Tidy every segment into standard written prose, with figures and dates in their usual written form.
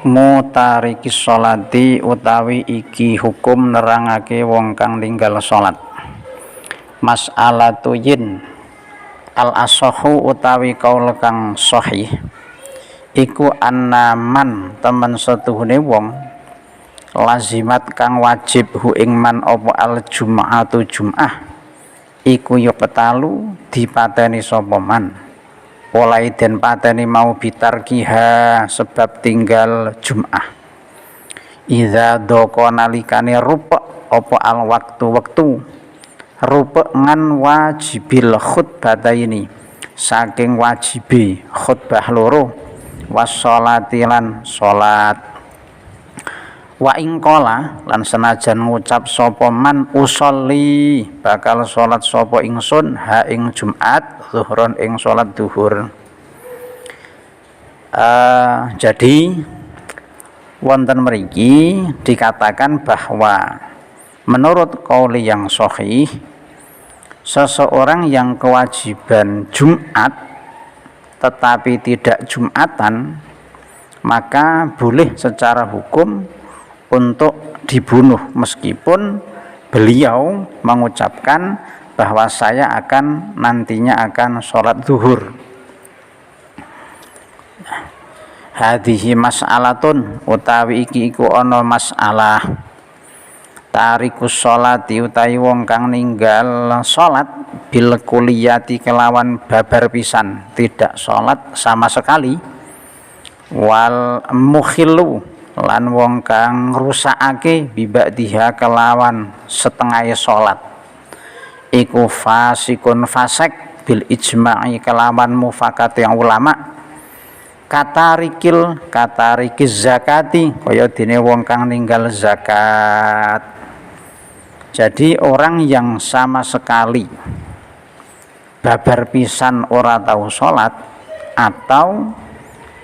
Hukmu tariki sholati utawi iki hukum nerangake wong kang ninggal salat. Mas'alatu yin al asohu utawi kaul kang sahih iku annaman temen setuhune wong lazimat kang wajib hu ing man apa al jum'atu jum'ah iku yuqtalu dipateni sapa man oleh den pateni mau bitarkiha sebab tinggal jum'ah idza doko nalikane rupek apa al waktu rupek ngan wajibil khutbataini saking wajibi khutbah loro washolati lan sholat wa ingkola lan senajan ngucap sapa man usolli bakal sholat sapa ingsun ha ing Jumat zuhron ing sholat duhur. Jadi wonten mriki dikatakan bahwa menurut qauli yang sahih seseorang yang kewajiban Jumat tetapi tidak Jumatan maka boleh secara hukum untuk dibunuh meskipun beliau mengucapkan bahwa saya akan nantinya akan sholat zuhur. Hadhihi mas'alatun utawi iki iku ana masalah tarikus sholati utawi wong kang ninggal sholat bil kuliyati kelawan babar pisan tidak sholat sama sekali wal mukhillu lan wong kang ngrusakake bibadiha kelawan setengah sholat iku fasikun fasek bil ijma'i kelawan mufakat yang ulama katarikiz zakati kaya dene wong kang ninggal zakat. Jadi orang yang sama sekali babar pisan ora tahu sholat atau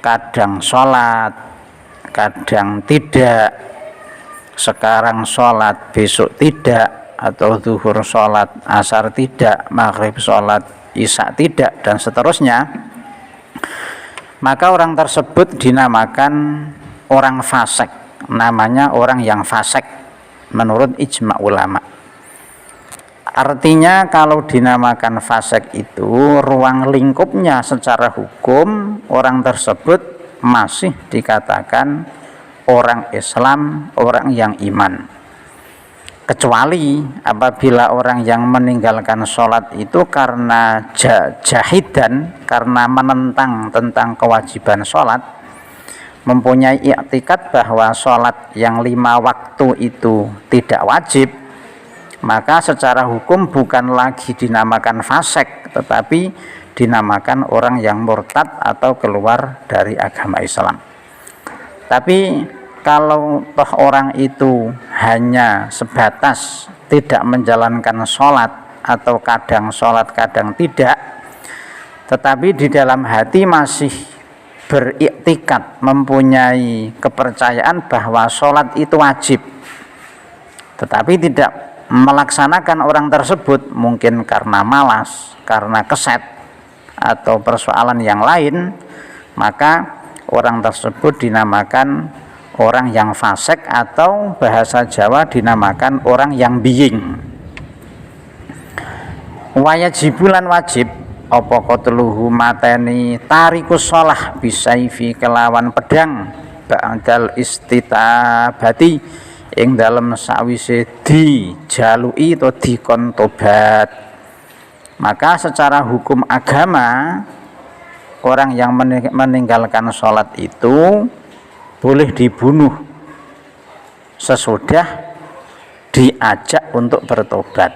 kadang sholat kadang tidak, sekarang sholat besok tidak, atau zuhur sholat asar tidak, maghrib sholat isya tidak, dan seterusnya, maka orang tersebut dinamakan orang fasik, namanya orang yang fasik menurut ijma ulama. Artinya kalau dinamakan fasik itu ruang lingkupnya secara hukum orang tersebut masih dikatakan orang Islam, orang yang iman, kecuali apabila orang yang meninggalkan sholat itu karena jahidan, karena menentang tentang kewajiban sholat, mempunyai i'tikad bahwa sholat yang 5 waktu itu tidak wajib, maka secara hukum bukan lagi dinamakan fasik, tetapi dinamakan orang yang murtad atau keluar dari agama Islam. Tapi kalau toh orang itu hanya sebatas tidak menjalankan sholat atau kadang sholat kadang tidak, tetapi di dalam hati masih beriktikad, mempunyai kepercayaan bahwa sholat itu wajib, tetapi tidak melaksanakan orang tersebut, mungkin karena malas, karena keset, atau persoalan yang lain, maka orang tersebut dinamakan orang yang fasik atau bahasa Jawa dinamakan orang yang biying. Wajibulan wajib apa qatluhu mateni tarikus shalah bisaifi kelawan pedang ba'dal istitabati ing dalem sawise dijalui atau dikon tobat. Maka secara hukum agama orang yang meninggalkan sholat itu boleh dibunuh sesudah diajak untuk bertobat.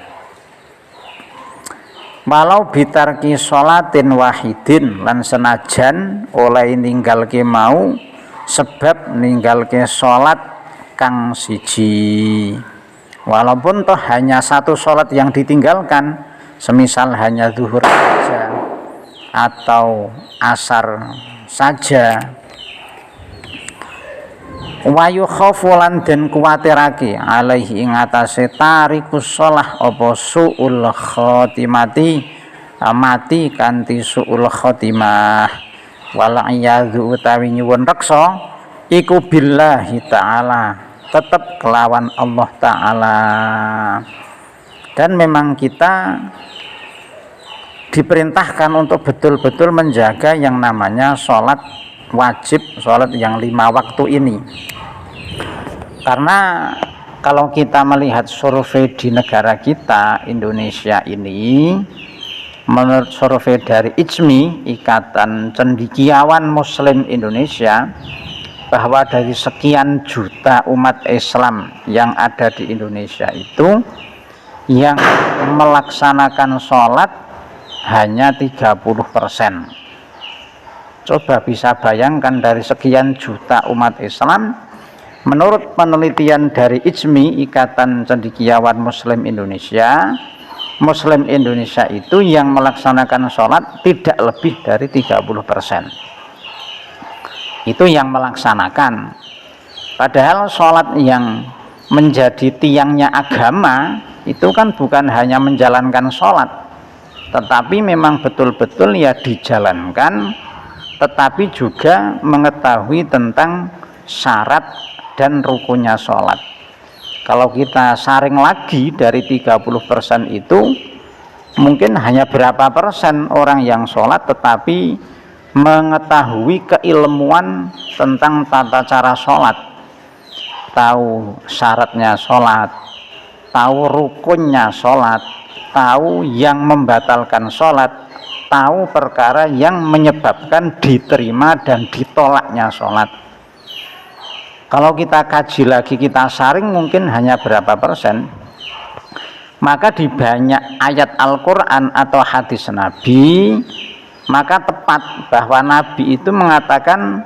Walau bitarki sholatin wahidin lan senajan oleh ninggalke mau sebab ninggalke sholat kang siji, walaupun toh hanya satu sholat yang ditinggalkan, semisal hanya zuhur saja atau asar saja. Wa yukhafulan den kuwatirake alaihi ing atase tarikus shalah apa suul khotimati mati kanthi suul khotimah wal iyadzu utawi nyuwun reksa iku billahi ta'ala, tetap kelawan Allah ta'ala. Dan memang kita diperintahkan untuk betul-betul menjaga yang namanya sholat wajib, sholat yang 5 waktu ini. Karena kalau kita melihat survei di negara kita Indonesia ini, menurut survei dari IJMI, Ikatan Cendekiawan Muslim Indonesia, bahwa dari sekian juta umat Islam yang ada di Indonesia itu, yang melaksanakan sholat hanya 30%. Coba bisa bayangkan, dari sekian juta umat Islam, menurut penelitian dari IJMI, Ikatan Cendekiawan Muslim Indonesia itu yang melaksanakan sholat tidak lebih dari 30%. Itu yang melaksanakan. Padahal sholat yang menjadi tiangnya agama itu kan bukan hanya menjalankan sholat, tetapi memang betul-betul ya dijalankan, tetapi juga mengetahui tentang syarat dan rukunnya sholat. Kalau kita saring lagi dari 30% itu, mungkin hanya berapa persen orang yang sholat tetapi mengetahui keilmuan tentang tata cara sholat, tahu syaratnya sholat, tahu rukunnya sholat, tahu yang membatalkan sholat, tahu perkara yang menyebabkan diterima dan ditolaknya sholat. Kalau kita kaji lagi, kita saring, mungkin hanya berapa persen. Maka di banyak ayat Al-Quran atau hadis Nabi, maka tepat bahwa Nabi itu mengatakan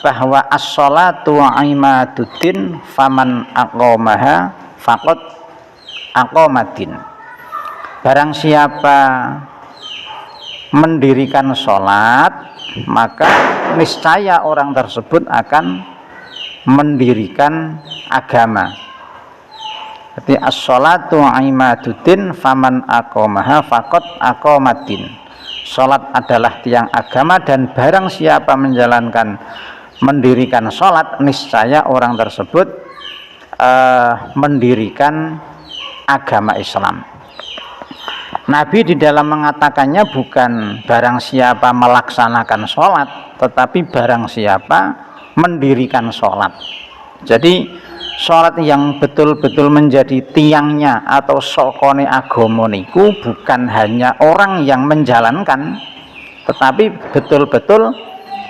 bahwa as-sholatu imaduddin faman aqomaha faqad aqomadin. Barang siapa mendirikan sholat, maka niscaya orang tersebut akan mendirikan agama. Jadi as-sholatu imaduddin faman aqomaha faqad aqomadin. Sholat adalah tiang agama, dan barang siapa mendirikan sholat, niscaya orang tersebut mendirikan agama Islam. Nabi di dalam mengatakannya bukan barang siapa melaksanakan sholat, tetapi barang siapa mendirikan sholat. Jadi sholat yang betul-betul menjadi tiangnya atau sokone agama niku bukan hanya orang yang menjalankan, tetapi betul-betul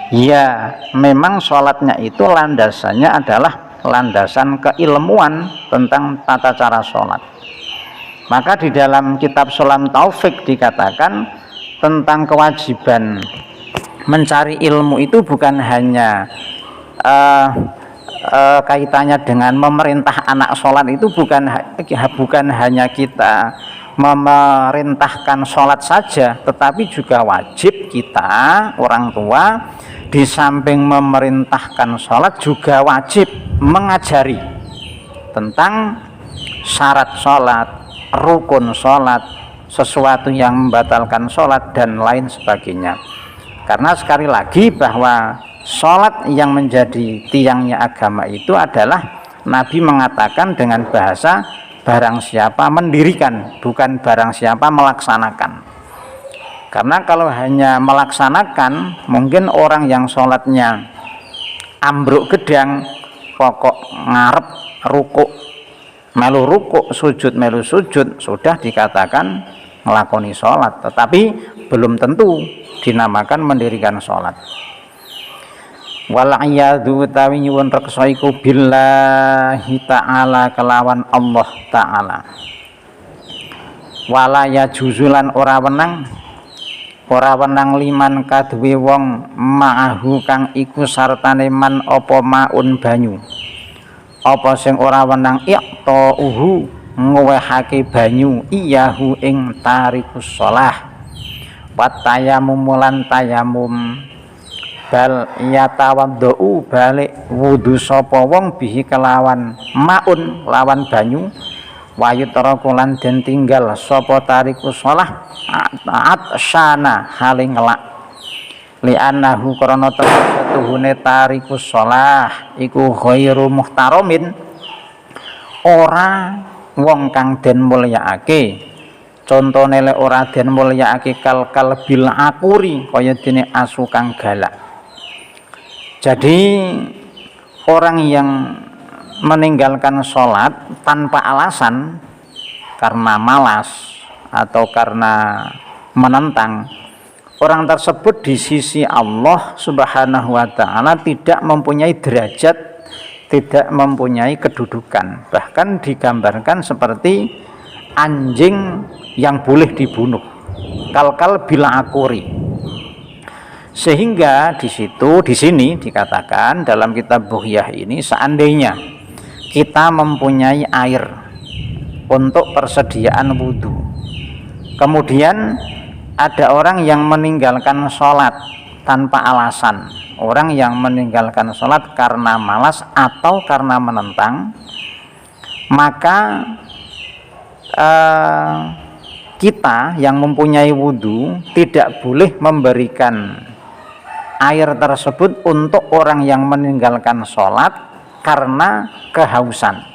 ya memang sholatnya itu landasannya adalah landasan keilmuan tentang tata cara sholat. Maka di dalam kitab Sulam Taufik dikatakan tentang kewajiban mencari ilmu itu bukan hanya kaitannya dengan memerintah anak sholat, itu bukan hanya kita memerintahkan sholat saja, tetapi juga wajib kita orang tua di samping memerintahkan sholat juga wajib mengajari tentang syarat sholat, rukun sholat, sesuatu yang membatalkan sholat dan lain sebagainya. Karena sekali lagi bahwa sholat yang menjadi tiangnya agama itu adalah Nabi mengatakan dengan bahasa barang siapa mendirikan, bukan barang siapa melaksanakan. Karena kalau hanya melaksanakan, mungkin orang yang sholatnya ambruk gedang, pokok ngarep rukuk melu rukuk, sujud melu sujud, sudah dikatakan melakoni sholat, tetapi belum tentu dinamakan mendirikan sholat. Wal'iyadu utawi nyuwun reksa iku billahi ta'ala kelawan Allah ta'ala. Wala ya juzulan ora wenang liman kaduwe wong ma'ahu kang iku sartane man apa maun banyu, apa sing ora wenang iqtauhu ngowehake banyu iyahu ing tarikus shalah wat tayamum lan tayamum bal yatawaddau balik wudu sapa wong bihi kelawan maun lawan banyu wayutra kulan den tinggal sapa tariku shalah taat syana haling ngelak li annahu krana satuhune tarikus shalah iku ghairu muhtaramin, ora wong kang den mulyaake. Contone lek ora den mulyaake kal bil akuri kaya dene asu kang galak. Jadi orang yang meninggalkan sholat tanpa alasan karena malas atau karena menentang, orang tersebut di sisi Allah Subhanahu wa ta'ala tidak mempunyai derajat, tidak mempunyai kedudukan, bahkan digambarkan seperti anjing yang boleh dibunuh, kal bila akuri. Sehingga di sini dikatakan dalam kitab Bughyah ini, seandainya kita mempunyai air untuk persediaan wudhu, kemudian ada orang yang meninggalkan sholat tanpa alasan, orang yang meninggalkan sholat karena malas atau karena menentang, maka kita yang mempunyai wudhu tidak boleh memberikan air tersebut untuk orang yang meninggalkan sholat karena kehausan.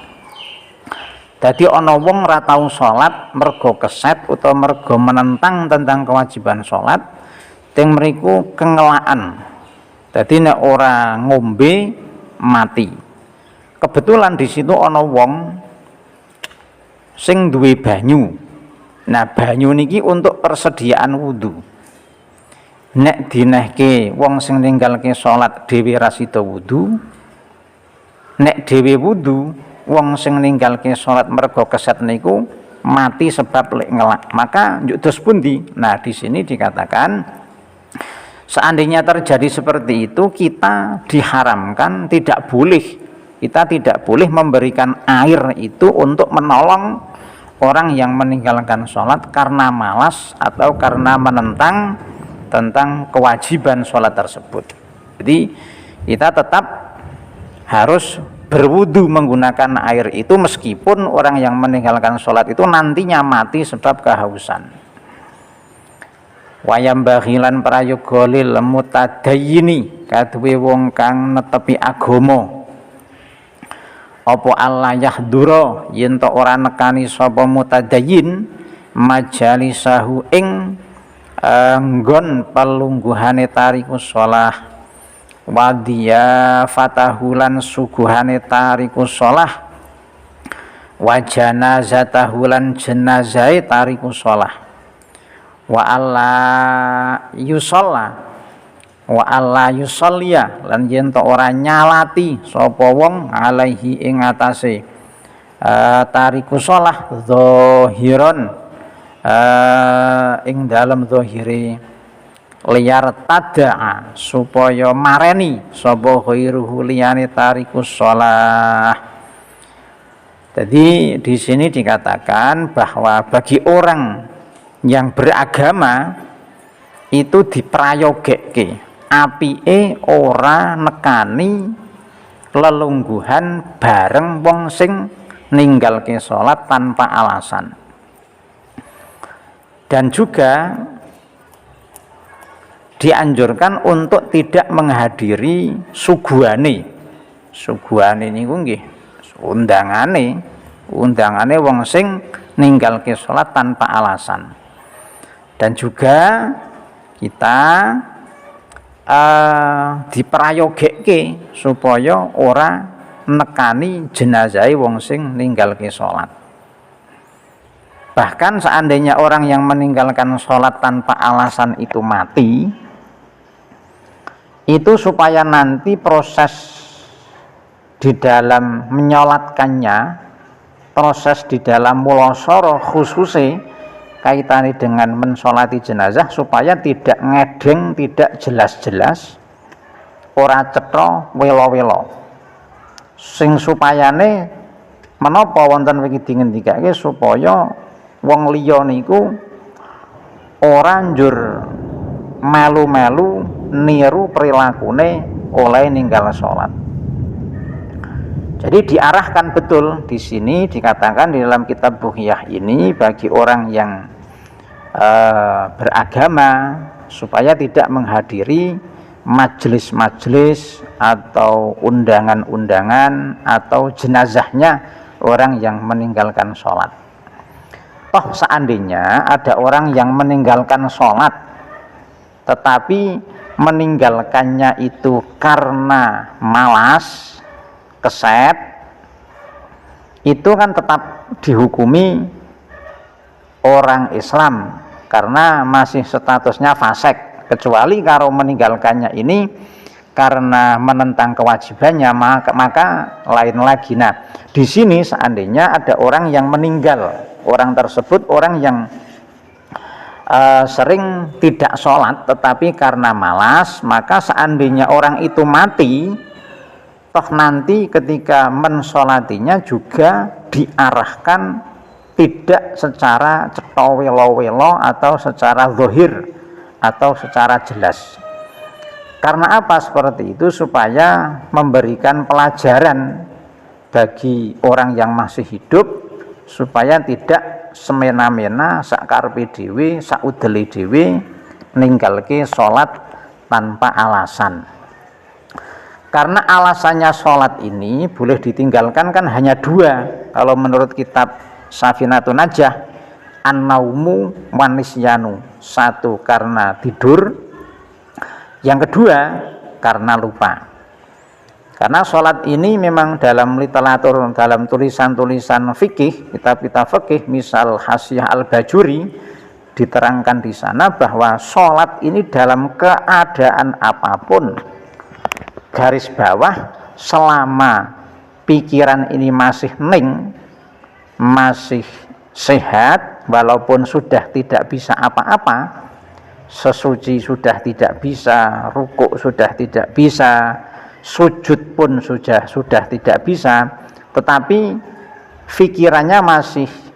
Jadi ana wong ra tau salat mergo keset utawa mergo menentang tentang kewajiban salat, teng mriku kengelaan. Dadi nek ora ngombe mati. Kebetulan di situ ana wong sing duwe banyu. Nah, banyu niki untuk persediaan wudhu. Nek dinehke wong sing ninggalke salat dhewe ra sida wudhu, nek dhewe wudhu wong sing ninggalke salat mergo keset niku mati sebab lek ngelak, maka njuk dos pundi? Nah, di sini dikatakan seandainya terjadi seperti itu, kita diharamkan, tidak boleh, kita tidak boleh memberikan air itu untuk menolong orang yang meninggalkan sholat karena malas atau karena menentang tentang kewajiban sholat tersebut. Jadi kita tetap harus berwudu menggunakan air itu meskipun orang yang meninggalkan sholat itu nantinya mati sebab kehausan. Wayam bahilan prayoga lil mutadayyini kaduwe wong kang netepi agama, apa Allah yahdura yen to ora nekani sapa mutadayyin majalisahu ing nggon palungguhane tarikus shalah wadiya fatahulan suguhane tarikus shalah wajanazatahulan jenazai tarikus shalah wa alla yusalla wa alla yusalliya lan yen to ora nyalati sapa wong alaihi ing atase tarikus shalah zahiron ing dalam zahire liyar tadaa supaya mareni sapa ghairuhu liyane tarikus shalah. Jadi di sini dikatakan bahwa bagi orang yang beragama itu diprayogeke apike ora nekani lelungguhan bareng wong sing ninggalke salat tanpa alasan. Dan juga dianjurkan untuk tidak menghadiri suguhane niku nggih undangane wong sing ninggalke salat tanpa alasan. Dan juga kita diprayogeke supaya ora nekani jenazah wong sing ninggalke salat. Bahkan seandainya orang yang meninggalkan sholat tanpa alasan itu mati, itu supaya nanti proses di dalam menyolatkannya, proses di dalam mulosoro khususnya kaitannya dengan mensolati jenazah, supaya tidak ngedeng, tidak jelas-jelas, ora cetha welo-welo. Sing supayane menapa wonten iki dingendikake supaya wong liya niku ora njur melu-melu niru prilakune oleh ninggal salat. Jadi diarahkan betul di sini dikatakan di dalam kitab Bughyah ini bagi orang yang beragama supaya tidak menghadiri majelis-majelis atau undangan-undangan atau jenazahnya orang yang meninggalkan sholat. Toh seandainya ada orang yang meninggalkan sholat tetapi meninggalkannya itu karena malas, keset, itu kan tetap dihukumi orang Islam karena masih statusnya fasik, kecuali kalau meninggalkannya ini karena menentang kewajibannya, maka lain lagi. Nah, di sini seandainya ada orang yang meninggal, orang tersebut orang yang sering tidak sholat tetapi karena malas, maka seandainya orang itu mati, toh nanti ketika mensolatinya juga diarahkan tidak secara cetowelo-welo atau secara zahir atau secara jelas. Karena apa seperti itu? Supaya memberikan pelajaran bagi orang yang masih hidup supaya tidak semena-mena sakarpe dhewe, saudele dhewe ninggalke sholat tanpa alasan. Karena alasannya sholat ini boleh ditinggalkan kan hanya dua. Kalau menurut kitab Safinatun Najah, an-naumu wan nisyanu, satu karena tidur, yang kedua karena lupa. Karena sholat ini memang dalam literatur, dalam tulisan-tulisan fikih, kitab-kitab fikih, misal Hasyiah Al-Bajuri, diterangkan di sana bahwa sholat ini dalam keadaan apapun, garis bawah, selama pikiran ini masih ning, masih sehat, walaupun sudah tidak bisa apa-apa, sesuci sudah tidak bisa, rukuk sudah tidak bisa, sujud pun sudah tidak bisa, tetapi pikirannya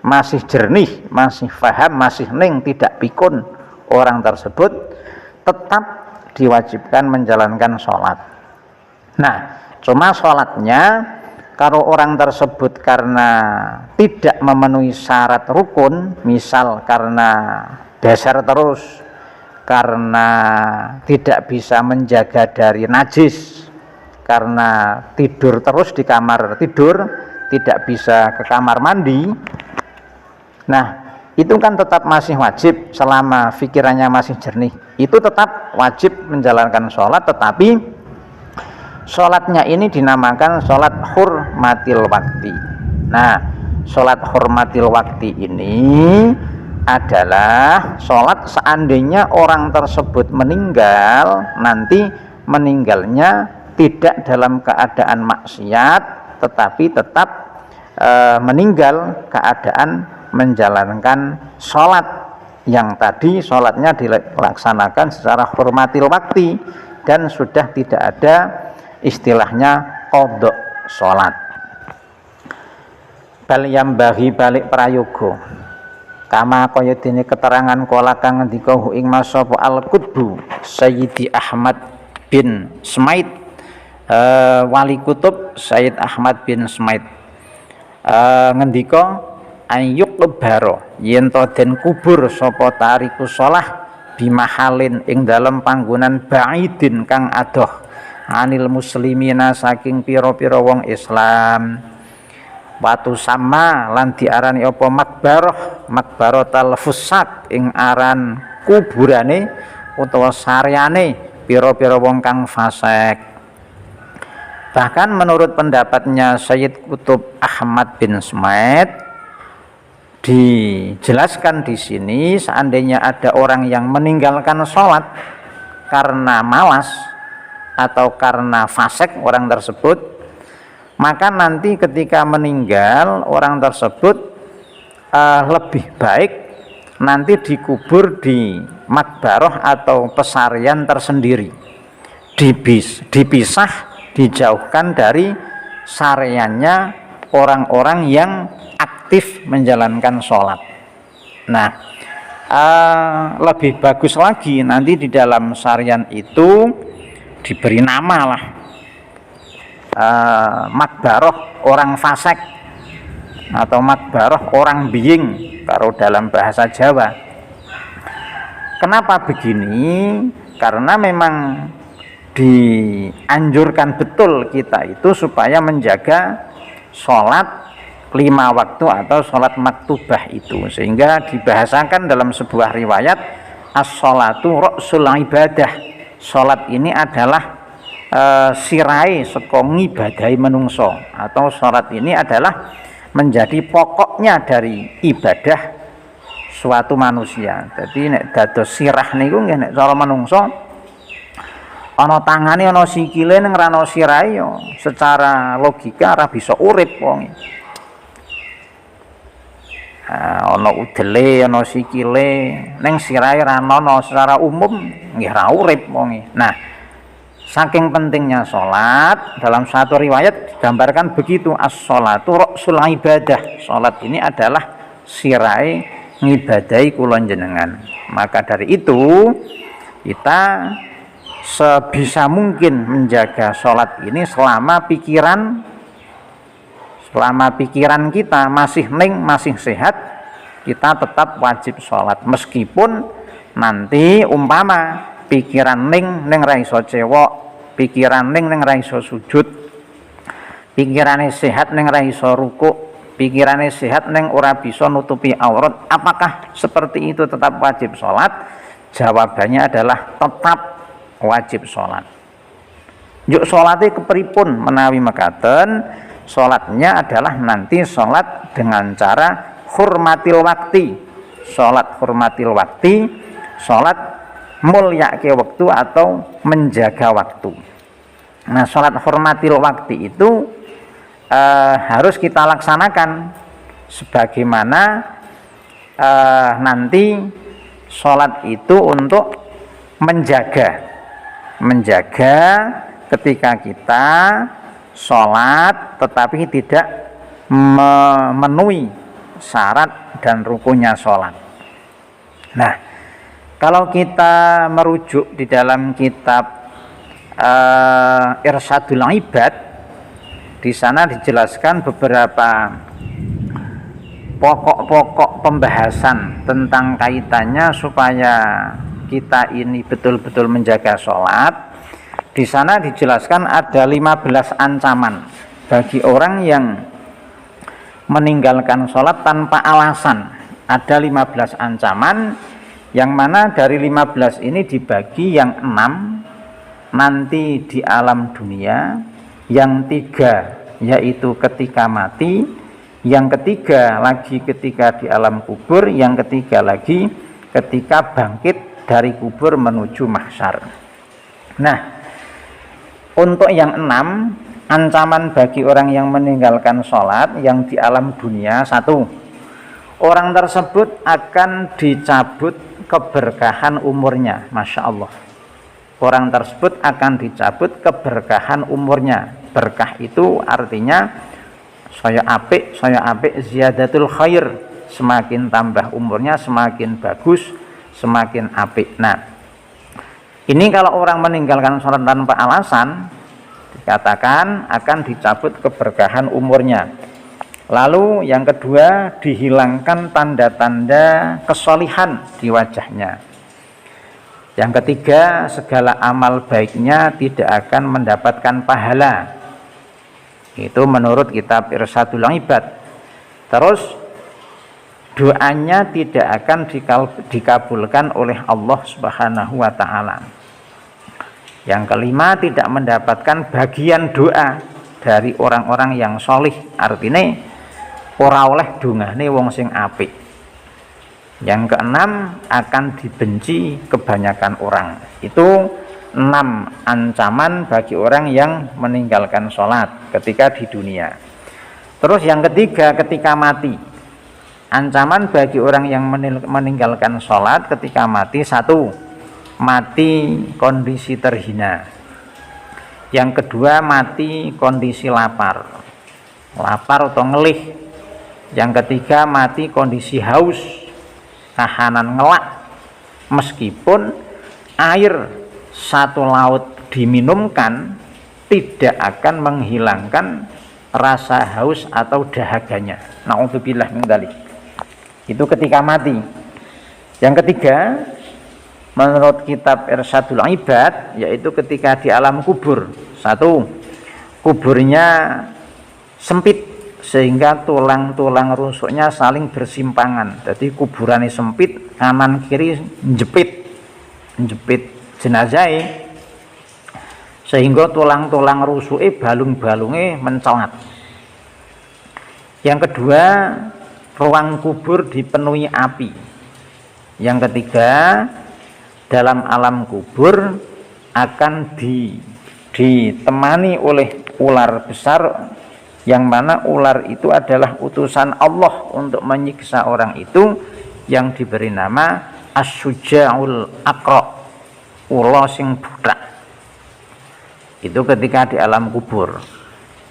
masih jernih, masih paham, masih ning, tidak pikun, orang tersebut tetap diwajibkan menjalankan sholat. Nah, cuma sholatnya kalau orang tersebut karena tidak memenuhi syarat rukun, misal karena dasar terus, karena tidak bisa menjaga dari najis, karena tidur terus di kamar tidur, tidak bisa ke kamar mandi, nah itu kan tetap masih wajib selama pikirannya masih jernih, itu tetap wajib menjalankan sholat, tetapi sholatnya ini dinamakan sholat hurmatil wakti. Nah, sholat hurmatil wakti ini adalah sholat seandainya orang tersebut meninggal, nanti meninggalnya tidak dalam keadaan maksiat, tetapi tetap meninggal keadaan menjalankan sholat yang tadi sholatnya dilaksanakan secara hurmatil wakti dan sudah tidak ada istilahnya qadha sholat. Bal yambahi balik prayoga kama kaya dene keterangan kala kang ngendika ing masapa al-qutbu Sayyidi Ahmad bin Smaid, wali kutub Sayyid Ahmad bin Smaid, ngendika ayyuk lebaro yen to den kubur sapa tariku shalah bimahalin ing dalem panggonan ba'idin kang adoh anil muslimina saking pira-pira wong Islam, watu sama lan diarani apa makbarotal fusaq ing aran kuburane utawa saryane pira-pira wong kang fasik. Bahkan menurut pendapatnya Sayyid Qutb Ahmad bin Smaid, dijelaskan di sini seandainya ada orang yang meninggalkan sholat karena malas atau karena fasik orang tersebut, maka nanti ketika meninggal orang tersebut lebih baik nanti dikubur di makbaroh atau pesarian tersendiri, dipisah, dijauhkan dari sareannya orang-orang yang aktif menjalankan sholat. Nah, lebih bagus lagi nanti di dalam sarian itu diberi nama lah makbaroh orang fasik atau makbaroh orang biying kalau dalam bahasa Jawa. Kenapa begini? Karena memang dianjurkan betul kita itu supaya menjaga sholat 5 waktu atau sholat maktubah itu, sehingga dibahasakan dalam sebuah riwayat as-sholatu ra'sul ibadah, sholat ini adalah sirai sekong ibadai menungso, atau sholat ini adalah menjadi pokoknya dari ibadah suatu manusia. Jadi nek dados sirah niku nggih nek cara menungso ana tangane ana sikile ning ra ana sirahe ya secara logika ora bisa urip wong. Ana udele ana sikile ning sirahe ra ana secara umum nggih ra urip wong. Nah, saking pentingnya sholat, dalam satu riwayat digambarkan begitu, as-sholatu ra'sul ibadah, sholat ini adalah sirai ngibadai kula jenengan. Maka dari itu kita sebisa mungkin menjaga sholat ini selama pikiran kita masih sehat, kita tetap wajib sholat, meskipun nanti umpama pikiran ning ra iso cewek, pikiran ning ra iso sujud, pikirane sehat ning ra iso rukuk, pikirane sehat ning ora bisa nutupi aurat, apakah seperti itu tetap wajib sholat? Jawabannya adalah tetap wajib sholat. Yuk sholatnya kepripun menawi mekaten? Sholatnya adalah nanti sholat dengan cara hurmatil wakti, sholat hurmatil wakti, sholat mulyake waktu atau menjaga waktu. Nah, sholat hurmatil waktu itu harus kita laksanakan sebagaimana nanti sholat itu untuk menjaga ketika kita sholat tetapi tidak memenuhi syarat dan rukunnya sholat. Nah, kalau kita merujuk di dalam kitab Irsyadul Ibad, di sana dijelaskan beberapa pokok-pokok pembahasan tentang kaitannya supaya kita ini betul-betul menjaga sholat. Di sana dijelaskan ada 15 ancaman bagi orang yang meninggalkan sholat tanpa alasan. Ada 15 ancaman, yang mana dari 15 ini dibagi yang 6 nanti di alam dunia, yang 3 yaitu ketika mati, yang ketiga lagi ketika di alam kubur, yang ketiga lagi ketika bangkit dari kubur menuju mahsyar. Nah, untuk yang 6 ancaman bagi orang yang meninggalkan sholat yang di alam dunia: 1, orang tersebut akan dicabut keberkahan umurnya. Masya Allah, orang tersebut akan dicabut keberkahan umurnya. Berkah itu artinya saya apik ziyadatul khair, semakin tambah umurnya semakin bagus, semakin apik. Nah, ini kalau orang meninggalkan sholat tanpa alasan, dikatakan akan dicabut keberkahan umurnya. Lalu yang kedua, dihilangkan tanda-tanda kesolihan di wajahnya. Yang ketiga, segala amal baiknya tidak akan mendapatkan pahala. Itu menurut kitab Irsyadul Ibad. Terus doanya tidak akan dikabulkan oleh Allah Subhanahu wa ta'ala. Yang kelima, tidak mendapatkan bagian doa dari orang-orang yang solih. Artinya ora oleh dungane wong sing apik. Yang keenam, akan dibenci kebanyakan orang. Itu 6 ancaman bagi orang yang meninggalkan sholat ketika di dunia. Terus yang ketiga, ketika mati. Ancaman bagi orang yang meninggalkan sholat ketika mati: 1, mati kondisi terhina. Yang kedua, mati kondisi lapar atau ngelih. Yang ketiga, mati kondisi haus, kahanan ngelak, meskipun air satu laut diminumkan tidak akan menghilangkan rasa haus atau dahaganya. Na'udzubillah min dzalik. Itu ketika mati. Yang ketiga, menurut kitab Irsyadul Ibad, yaitu ketika di alam kubur. Satu, kuburnya sempit sehingga tulang-tulang rusuknya saling bersimpangan. Jadi kuburannya sempit, kanan kiri jepit jenazah, sehingga tulang-tulang rusuknya balung-balungnya mencelat. Yang kedua, ruang kubur dipenuhi api. Yang ketiga, dalam alam kubur akan ditemani oleh ular besar, yang mana ular itu adalah utusan Allah untuk menyiksa orang itu, yang diberi nama As-Suja'ul Aqra, ula sing budak. Itu ketika di alam kubur.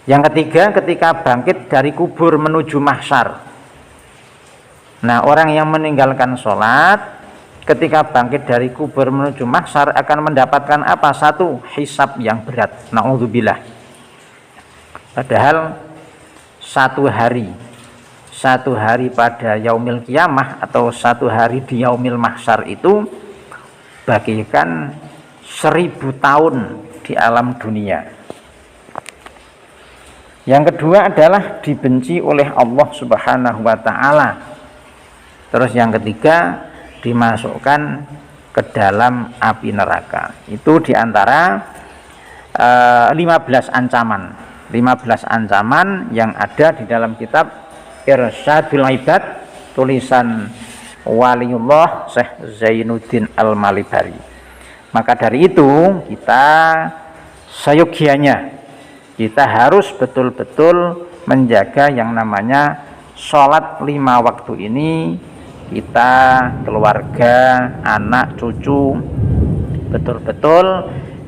Yang ketiga, ketika bangkit dari kubur menuju mahsyar. Nah, orang yang meninggalkan sholat ketika bangkit dari kubur menuju mahsyar akan mendapatkan apa? Satu, hisab yang berat. Na'udzubillah. Padahal satu hari pada yaumil kiamah atau satu hari di yaumil mahsyar itu bagikan 1000 tahun di alam dunia. Yang kedua adalah dibenci oleh Allah Subhanahu wa ta'ala. Terus yang ketiga, dimasukkan ke dalam api neraka. Itu diantara 15 ancaman yang ada di dalam kitab Irsyadul Ibad, tulisan Waliullah Syekh Zainuddin Al-Malibari. Maka dari itu kita seyogianya kita harus betul-betul menjaga yang namanya sholat 5 waktu ini. Kita, keluarga, anak, cucu betul-betul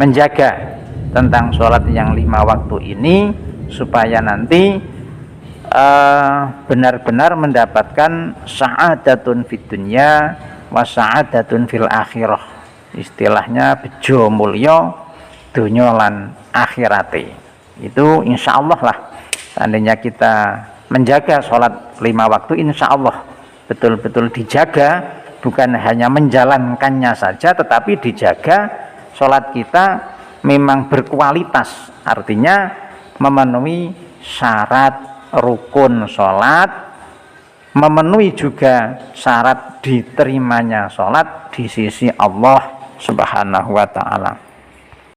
menjaga tentang sholat yang 5 waktu ini, supaya nanti benar-benar mendapatkan sa'adatun fid dunya wa sa'adatun fil akhirah. Istilahnya bejo mulya donya lan akhirate. Itu insya Allah lah, seandainya kita menjaga sholat 5 waktu, insya Allah betul-betul dijaga, bukan hanya menjalankannya saja, tetapi dijaga sholat kita memang berkualitas, artinya memenuhi syarat rukun sholat, memenuhi juga syarat diterimanya sholat di sisi Allah Subhanahu wa ta'ala.